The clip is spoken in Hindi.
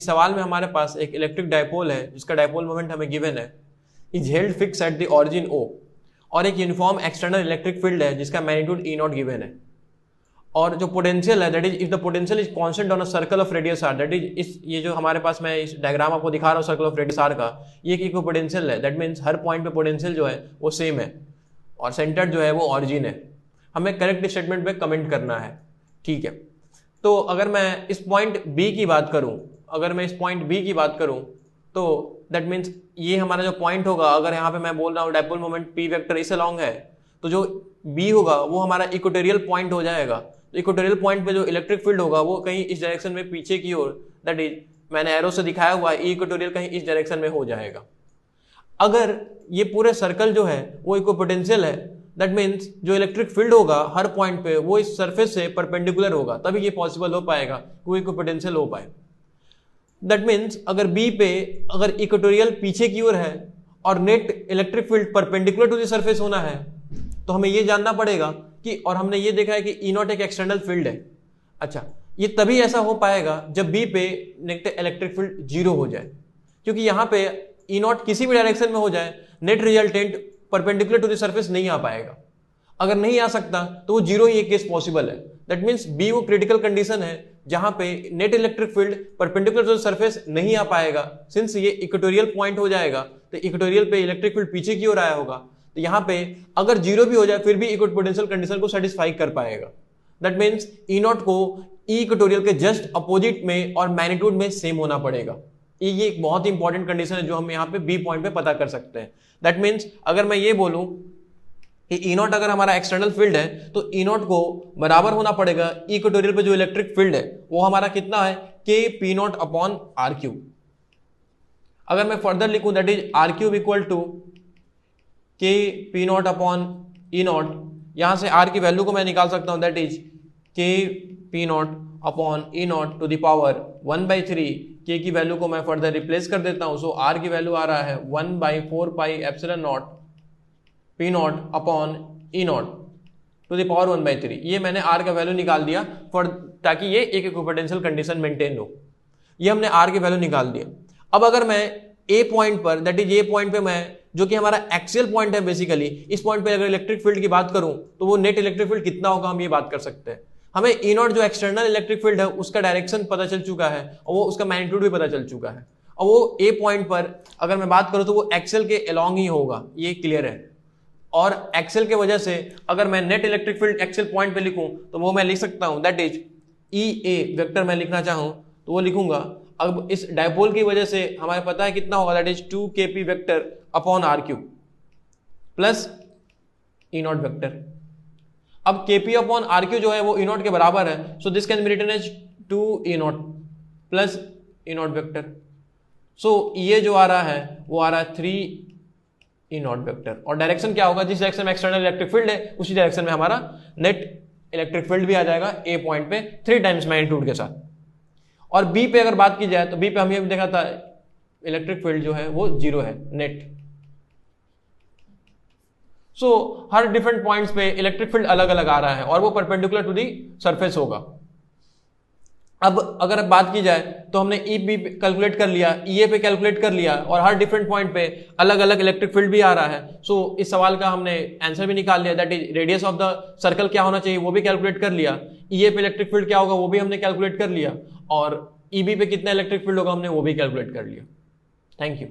सवाल में हमारे पास एक इलेक्ट्रिक डायपोल है जिसका डायपोल मोमेंट हमें गिवन है, is held fix at the origin O, और एक यूनिफॉर्म एक्सटर्नल इलेक्ट्रिक फील्ड है जिसका मैग्नीट्यूड E नॉट गिवन है, और जो पोटेंशियल है that is if the potential is constant on a circle of radius r, that is इस ये जो हमारे पास मैं इस डायग्राम आपको दिखा रहा हूँ सर्कल ऑफ रेडियस r का, ये एक इक्विपोटेंशियल है, दैट मीन्स हर पॉइंट पे पोटेंशियल जो है वो सेम है और सेंटर जो है वो ऑरिजिन है। हमें करेक्ट स्टेटमेंट पे कमेंट करना है, ठीक है। तो अगर मैं इस पॉइंट B की बात करूं, तो दैट मीन्स ये हमारा जो पॉइंट होगा, अगर यहाँ पे मैं बोल रहा हूँ डायपोल मोमेंट P वेक्टर इस अलोंग है, तो जो B होगा वो हमारा इक्वेटोरियल पॉइंट हो जाएगा। तो इक्वेटोरियल पॉइंट पे जो इलेक्ट्रिक फील्ड होगा वो कहीं इस डायरेक्शन में पीछे की ओर, दैट इज मैंने एरो से दिखाया हुआ है, इक्वेटोरियल कहीं इस डायरेक्शन में हो जाएगा। अगर ये पूरे सर्कल जो है वो इक्विपोटेंशियल है, दैट मीन्स जो इलेक्ट्रिक फील्ड होगा हर पॉइंट पे वो इस सरफेस से परपेंडिकुलर होगा, तभी ये पॉसिबल हो पाएगा कोई इक्विपोटेंशियल हो पाए। दैट मीन्स अगर बी पे अगर इक्वेटोरियल पीछे की ओर है और net electric field perpendicular to the surface होना है, तो हमें ये जानना पड़ेगा कि, और हमने ये देखा है कि ई नॉट एक एक्सटर्नल फील्ड है। अच्छा, ये तभी ऐसा हो पाएगा जब बी पे नेट इलेक्ट्रिक फील्ड 0 हो जाए, क्योंकि यहाँ पे ई नॉट किसी भी डायरेक्शन में हो जाए net resultant perpendicular to the surface नहीं आ पाएगा। अगर नहीं आ सकता तो वो 0 ही एक केस पॉसिबल है। दैट मीन्स बी वो क्रिटिकल कंडीशन है जहां पे net electric field perpendicular to the surface नहीं आ पाएगा। सिंस ये इक्वेटोरियल पॉइंट हो जाएगा तो इक्वेटोरियल पे इलेक्ट्रिक फील्ड पीछे की ओर आया होगा, तो यहाँ पे अगर 0 भी हो जाए फिर भी इक्विपोटेंशियल कंडीशन को सेटिस्फाई कर पाएगा। दैट मीन्स ई नॉट को ई इक्वेटोरियल के जस्ट अपोजिट में और मैग्नीट्यूड में सेम होना पड़ेगा। ये एक बहुत ही इंपॉर्टेंट कंडीशन है जो हम यहाँ पे बी पॉइंट पे पता कर सकते हैं। दैट मीन्स अगर मैं ये बोलूं कि ई नॉट अगर हमारा एक्सटर्नल फील्ड है तो ई नॉट को बराबर होना पड़ेगा इक्वेटोरियल पे जो इलेक्ट्रिक फील्ड है वो हमारा कितना है, k P not upon r cube. अगर मैं फर्दर लिखूं that is r cube equal to k P not upon E not, यहां से आर की वैल्यू को मैं निकाल सकता हूं, that is K P not upon E naught to the power 1/3। K की वैल्यू को मैं फर्दर रिप्लेस कर देता हूं, सो आर की वैल्यू आ रहा है 1/4 pi epsilon naught P not upon E naught to the power 1/3। ये मैंने आर का वैल्यू निकाल दिया फॉर, ताकि ये एक इक्विपोटेंशियल कंडीशन मेंटेन हो। ये हमने आर की वैल्यू निकाल दिया। अब अगर मैं ए पॉइंट पर, दैट इज ए पॉइंट पे मैं, जो कि हमारा एक्सियल पॉइंट है बेसिकली, इस पॉइंट पे अगर इलेक्ट्रिक फील्ड की बात करूं तो वो नेट इलेक्ट्रिक फील्ड कितना होगा हम ये बात कर सकते हैं। हमें ई नॉट जो एक्सटर्नल इलेक्ट्रिक फील्ड है उसका डायरेक्शन पता चल चुका है और वो उसका मैग्नीट्यूड भी पता चल चुका है, और वो ए पॉइंट पर अगर मैं बात करूं तो वो एक्सियल के अलोंग ही होगा, ये क्लियर है। और एक्सेल के वजह से अगर मैं net electric field Excel point पे लिखूं तो वो मैं लिख सकता हूं, that is E A vector मैं लिखना चाहूं तो वो लिखूंगा। अब इस डायपोल की वजह से हमें पता है कितना होगा, that is 2 kp vector upon r cube plus e not vector. अब kp अपॉन आर क्यू जो है वो ई नॉट के बराबर है, so this can be written as 2 e not plus e not vector. So ये जो आ रहा है वो आ रहा है 3 ई नॉट वेक्टर, और डायरेक्शन क्या होगा, जिस डायरेक्शन में एक्सटर्नल इलेक्ट्रिक फील्ड है उसी डायरेक्शन में हमारा नेट इलेक्ट्रिक फील्ड भी आ जाएगा ए पॉइंट पे 3 टाइम्स मैग्नीट्यूड के साथ। और बी पे अगर बात की जाए तो बी पे हम ये भी देखा था इलेक्ट्रिक फील्ड जो है वो 0 है नेट। सो हर डिफरेंट पॉइंट्स पे इलेक्ट्रिक फील्ड अलग अलग आ रहा है और वो परपेंडिकुलर टू दी सरफेस होगा। अब अगर बात की जाए तो हमने ई बी कैलकुलेट कर लिया, ई ए पे कैलकुलेट कर लिया, और हर डिफरेंट पॉइंट पे अलग अलग इलेक्ट्रिक फील्ड भी आ रहा है। सो इस सवाल का हमने आंसर भी निकाल लिया, that is radius of the circle क्या होना चाहिए वो भी कैलकुलेट कर लिया, ई ए पे इलेक्ट्रिक फील्ड क्या होगा वो भी हमने कैलकुलेट कर लिया, और ई बी पे कितना इलेक्ट्रिक फील्ड होगा हमने वो भी कैलकुलेट कर लिया। Thank you.